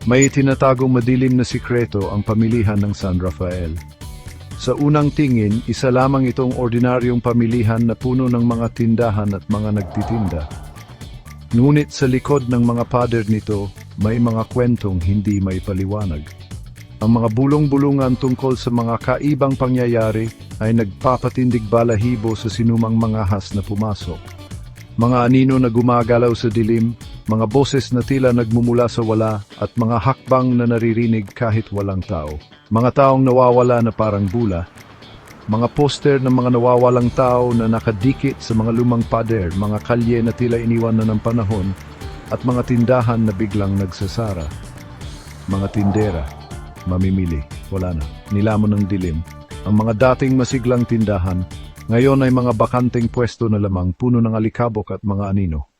May tinatagong madilim na sikreto ang pamilihan ng San Rafael. Sa unang tingin, isa lamang itong ordinaryong pamilihan na puno ng mga tindahan at mga nagtitinda. Ngunit sa likod ng mga pader nito, may mga kwentong hindi may paliwanag. Ang mga bulong-bulungan tungkol sa mga kaibang pangyayari ay nagpapatindig balahibo sa sinumang mga has na pumasok. Mga anino na gumagalaw sa dilim, mga boses na tila nagmumula sa wala, at mga hakbang na naririnig kahit walang tao. Mga taong nawawala na parang bula. Mga poster ng mga nawawalang tao na nakadikit sa mga lumang pader, mga kalye na tila iniwan na ng panahon, at mga tindahan na biglang nagsasara. Mga tindera, mamimili, wala na, nilamon ng dilim. Ang mga dating masiglang tindahan, ngayon ay mga bakanteng pwesto na lamang, puno ng alikabok at mga anino.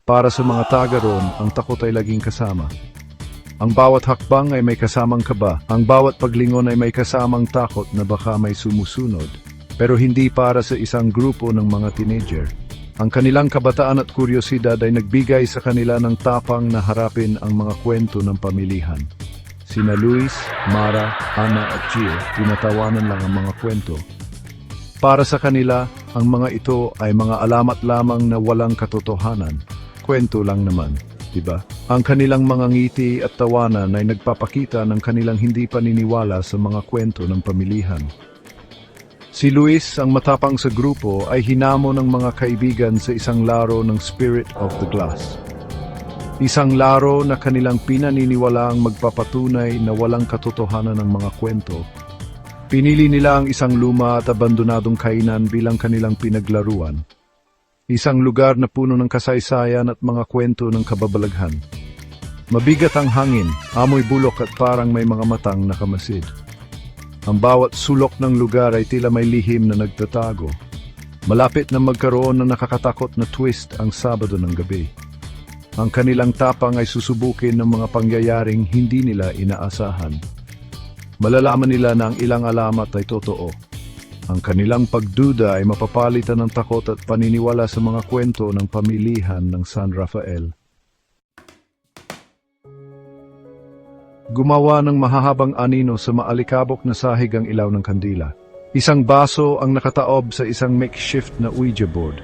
Para sa mga taga roon, ang takot ay laging kasama. Ang bawat hakbang ay may kasamang kaba, ang bawat paglingon ay may kasamang takot na baka may sumusunod. Pero hindi para sa isang grupo ng mga teenager. Ang kanilang kabataan at kuryosidad ay nagbigay sa kanila ng tapang na harapin ang mga kwento ng pamilihan. Sina Luis, Mara, Ana at Gio, tinatawanan lang ang mga kwento. Para sa kanila, ang mga ito ay mga alamat lamang na walang katotohanan. Kwento lang naman, diba? Ang kanilang mga ngiti at tawanan ay nagpapakita ng kanilang hindi paniniwala sa mga kwento ng pamilihan. Si Luis, ang matapang sa grupo, ay hinamo ng mga kaibigan sa isang laro ng Spirit of the Glass. Isang laro na kanilang pinaniniwalaang magpapatunay na walang katotohanan ng mga kwento. Pinili nila ang isang luma at abandonadong kainan bilang kanilang pinaglaruan. Isang lugar na puno ng kasaysayan at mga kwento ng kababalaghan. Mabigat ang hangin, amoy bulok at parang may mga matang nakamasid. Ang bawat sulok ng lugar ay tila may lihim na nagtatago. Malapit na magkaroon ng nakakatakot na twist ang Sabado ng gabi. Ang kanilang tapang ay susubukin ng mga pangyayaring hindi nila inaasahan. Malalaman nila na ang ilang alamat ay totoo. Ang kanilang pagduda ay mapapalitan ng takot at paniniwala sa mga kwento ng pamilihan ng San Rafael. Gumawa ng mahahabang anino sa maalikabok na sahig ang ilaw ng kandila. Isang baso ang nakataob sa isang makeshift na Ouija board.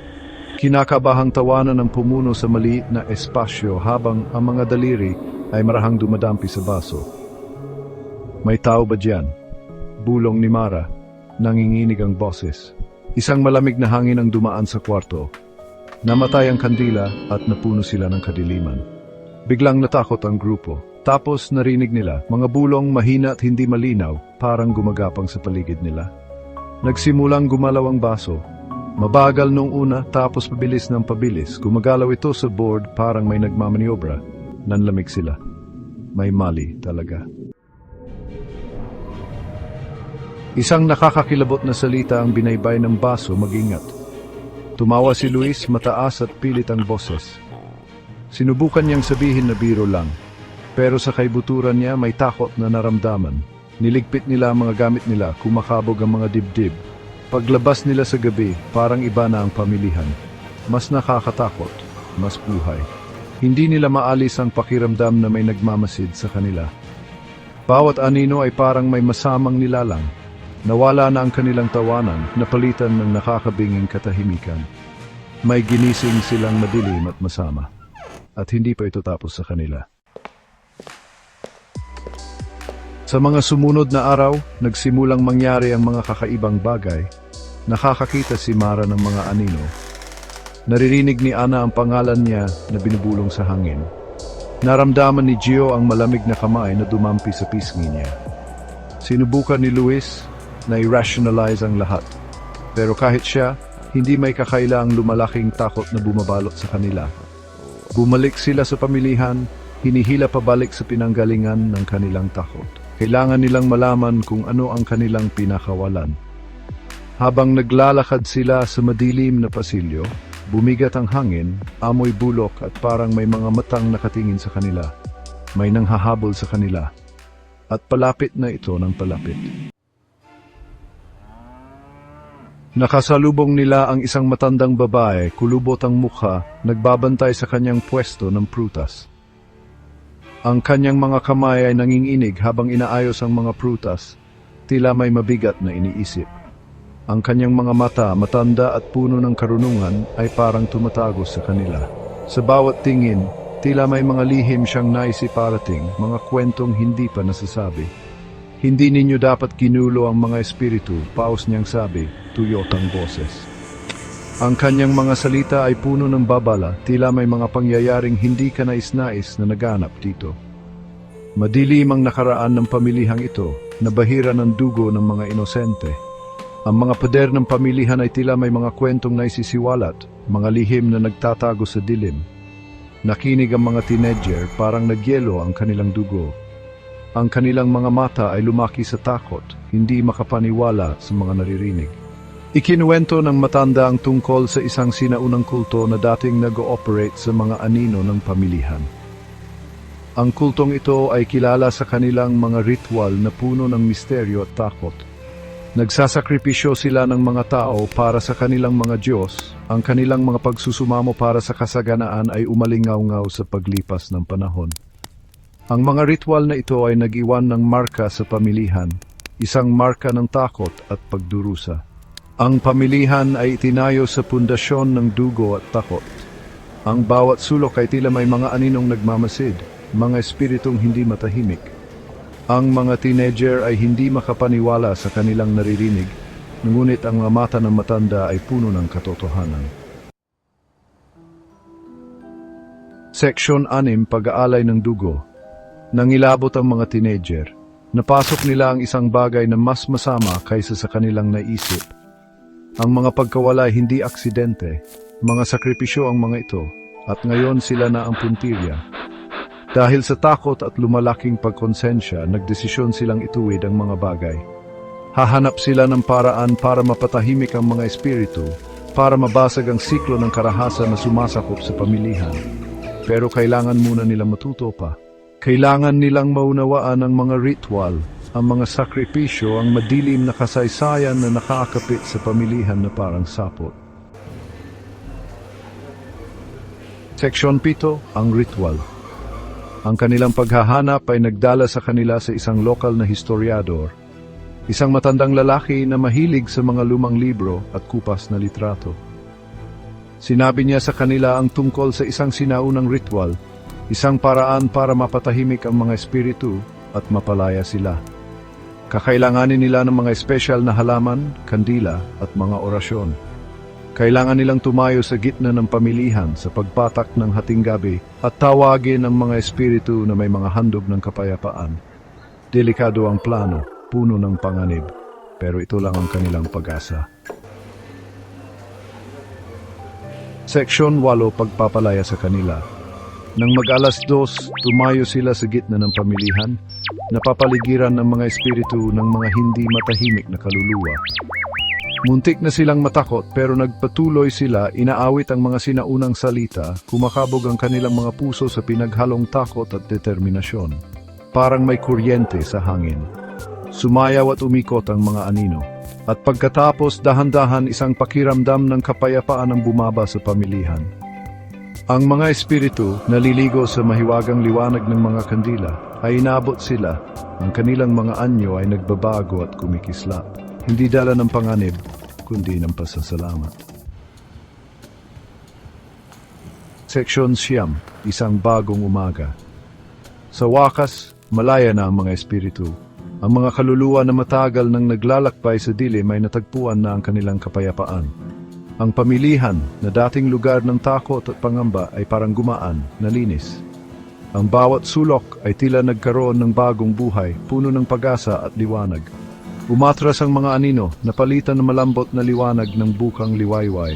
Kinakabahang tawanan ng pumuno sa maliit na espasyo habang ang mga daliri ay marahang dumadampi sa baso. May tao ba diyan? Bulong ni Mara. Nanginginig ang boses. Isang malamig na hangin ang dumaan sa kwarto. Namatay ang kandila at napuno sila ng kadiliman. Biglang natakot ang grupo. Tapos narinig nila mga bulong mahina at hindi malinaw, parang gumagapang sa paligid nila. Nagsimulang gumalaw ang baso. Mabagal nung una, tapos pabilis ng pabilis. Gumagalaw ito sa board parang may nagmamaniobra. Nanlamig sila. May mali talaga. Isang nakakakilabot na salita ang binaybay ng baso, mag-ingat. Tumawa si Luis, mataas at pilit ang boses. Sinubukan niyang sabihin na biro lang, pero sa kaibuturan niya may takot na naramdaman. Niligpit nila ang mga gamit nila, kumakabog ang mga dibdib. Paglabas nila sa gabi, parang iba na ang pamilihan. Mas nakakatakot, mas buhay. Hindi nila maalis ang pakiramdam na may nagmamasid sa kanila. Bawat anino ay parang may masamang nilalang. Nawala na ang kanilang tawanan, napalitan ng nakakabinging katahimikan. May ginising silang madilim at masama. At hindi pa ito tapos sa kanila. Sa mga sumunod na araw, nagsimulang mangyari ang mga kakaibang bagay. Nakakakita si Mara ng mga anino. Naririnig ni Ana ang pangalan niya na binubulong sa hangin. Naramdaman ni Gio ang malamig na kamay na dumampi sa pisngi niya. Sinubukan ni Luis na i-rationalize ang lahat. Pero kahit siya, hindi may kakaila ang lumalaking takot na bumabalot sa kanila. Bumalik sila sa pamilihan, hinihila pabalik sa pinanggalingan ng kanilang takot. Kailangan nilang malaman kung ano ang kanilang pinakawalan. Habang naglalakad sila sa madilim na pasilyo, bumigat ang hangin, amoy bulok at parang may mga matang nakatingin sa kanila. May nanghahabol sa kanila. At palapit na ito ng palapit. Nakasalubong nila ang isang matandang babae, kulubot ang mukha, nagbabantay sa kanyang pwesto ng prutas. Ang kanyang mga kamay ay nanginginig habang inaayos ang mga prutas, tila may mabigat na iniisip. Ang kanyang mga mata, matanda at puno ng karunungan, ay parang tumatago sa kanila. Sa bawat tingin, tila may mga lihim siyang naisiparating, mga kwentong hindi pa nasasabi. Hindi ninyo dapat ginulo ang mga espiritu, paus niyang sabi, tuyot ang boses. Ang kanyang mga salita ay puno ng babala, tila may mga pangyayaring hindi ka nais-nais na naganap dito. Madilim ang nakaraan ng pamilihang ito, nabahira ng dugo ng mga inosente. Ang mga pader ng pamilihan ay tila may mga kwentong naisisiwalat, mga lihim na nagtatago sa dilim. Nakinig ang mga teenager, parang nagyelo ang kanilang dugo. Ang kanilang mga mata ay lumaki sa takot, hindi makapaniwala sa mga naririnig. Ikinuwento ng matanda ang tungkol sa isang sinaunang kulto na dating nag-ooperate sa mga anino ng pamilihan. Ang kultong ito ay kilala sa kanilang mga ritual na puno ng misteryo at takot. Nagsasakripisyo sila ng mga tao para sa kanilang mga Diyos. Ang kanilang mga pagsusumamo para sa kasaganaan ay umalingaw-ngaw sa paglipas ng panahon. Ang mga ritual na ito ay nag-iwan ng marka sa pamilihan, isang marka ng takot at pagdurusa. Ang pamilihan ay itinayo sa pundasyon ng dugo at takot. Ang bawat sulok ay tila may mga aninong nagmamasid, mga espiritong hindi matahimik. Ang mga teenager ay hindi makapaniwala sa kanilang naririnig, ngunit ang mga mata ng matanda ay puno ng katotohanan. Seksyon 6, Pag-aalay ng dugo. Nangilabot ang mga teenager. Napasok nila ang isang bagay na mas masama kaysa sa kanilang naisip. Ang mga pagkawala ay hindi aksidente, mga sakripisyo ang mga ito, at ngayon sila na ang puntirya. Dahil sa takot at lumalaking pagkonsensya, nagdesisyon silang ituwid ang mga bagay. Hahanap sila ng paraan para mapatahimik ang mga espiritu, para mabasag ang siklo ng karahasan na sumasakop sa pamilihan. Pero kailangan muna nilang matuto pa. Kailangan nilang maunawaan ang mga ritual, ang mga sakripisyo, ang madilim na kasaysayan na nakakapit sa pamilihan na parang sapot. Seksyon 7, ang ritual. Ang kanilang paghahanap ay nagdala sa kanila sa isang lokal na historiador, isang matandang lalaki na mahilig sa mga lumang libro at kupas na litrato. Sinabi niya sa kanila ang tungkol sa isang sinaunang ritual, isang paraan para mapatahimik ang mga espiritu at mapalaya sila. Kakailanganin nila ng mga espesyal na halaman, kandila at mga orasyon. Kailangan nilang tumayo sa gitna ng pamilihan sa pagpatak ng hating gabi at tawagin ang mga espiritu na may mga handog ng kapayapaan. Delikado ang plano, puno ng panganib, pero ito lang ang kanilang pag-asa. Seksyon 8, Pagpapalaya sa kanila. Nang mag-alas 2, tumayo sila sa gitna ng pamilihan, napapaligiran ng mga espiritu ng mga hindi matahimik na kaluluwa. Muntik na silang matakot pero nagpatuloy sila, inaawit ang mga sinaunang salita, kumakabog ang kanilang mga puso sa pinaghalong takot at determinasyon. Parang may kuryente sa hangin. Sumayaw at umikot ang mga anino. At pagkatapos dahan-dahan isang pakiramdam ng kapayapaan ang bumaba sa pamilihan. Ang mga espiritu, naliligo sa mahiwagang liwanag ng mga kandila, ay inabot sila. Ang kanilang mga anyo ay nagbabago at kumikislap. Hindi dala ng panganib, kundi ng pasasalamat. Seksyon 9, Isang bagong umaga. Sa wakas, malaya na ang mga espiritu. Ang mga kaluluwa na matagal nang naglalakbay sa dilim ay natagpuan na ang kanilang kapayapaan. Ang pamilihan na dating lugar ng takot at pangamba ay parang gumaan, nalinis. Ang bawat sulok ay tila nagkaroon ng bagong buhay, puno ng pag-asa at liwanag. Umatras ang mga anino, napalitan ng malambot na liwanag ng bukang liwayway.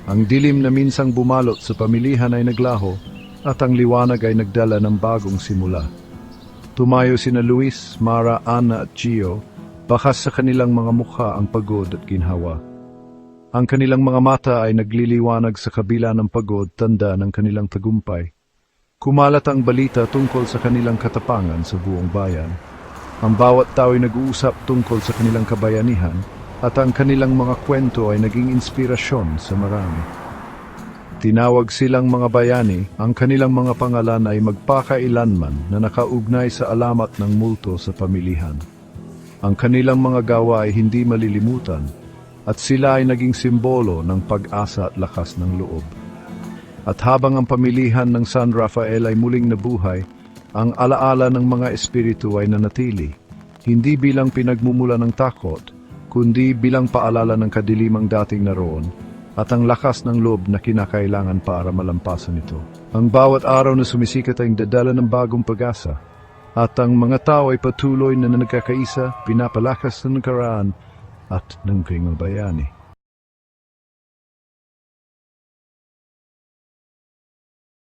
Ang dilim na minsang bumalot sa pamilihan ay naglaho, at ang liwanag ay nagdala ng bagong simula. Tumayo sina Luis, Mara, Ana at Gio, bakas sa kanilang mga mukha ang pagod at ginhawa. Ang kanilang mga mata ay nagliliwanag sa kabila ng pagod, tanda ng kanilang tagumpay. Kumalat ang balita tungkol sa kanilang katapangan sa buong bayan. Ang bawat tao ay nag-uusap tungkol sa kanilang kabayanihan at ang kanilang mga kwento ay naging inspirasyon sa marami. Tinawag silang mga bayani, ang kanilang mga pangalan ay magpakailanman na nakaugnay sa alamat ng multo sa pamilihan. Ang kanilang mga gawa ay hindi malilimutan at sila ay naging simbolo ng pag-asa at lakas ng loob. At habang ang pamilihan ng San Rafael ay muling nabuhay, ang alaala ng mga espiritu ay nanatili, hindi bilang pinagmumula ng takot, kundi bilang paalala ng kadilimang dating naroon at ang lakas ng loob na kinakailangan para malampasan ito. Ang bawat araw na sumisikat ay dadala ng bagong pag-asa, at ang mga tao ay patuloy na nagkakaisa, pinapalakas ng nakaraan at ng kringal bayani.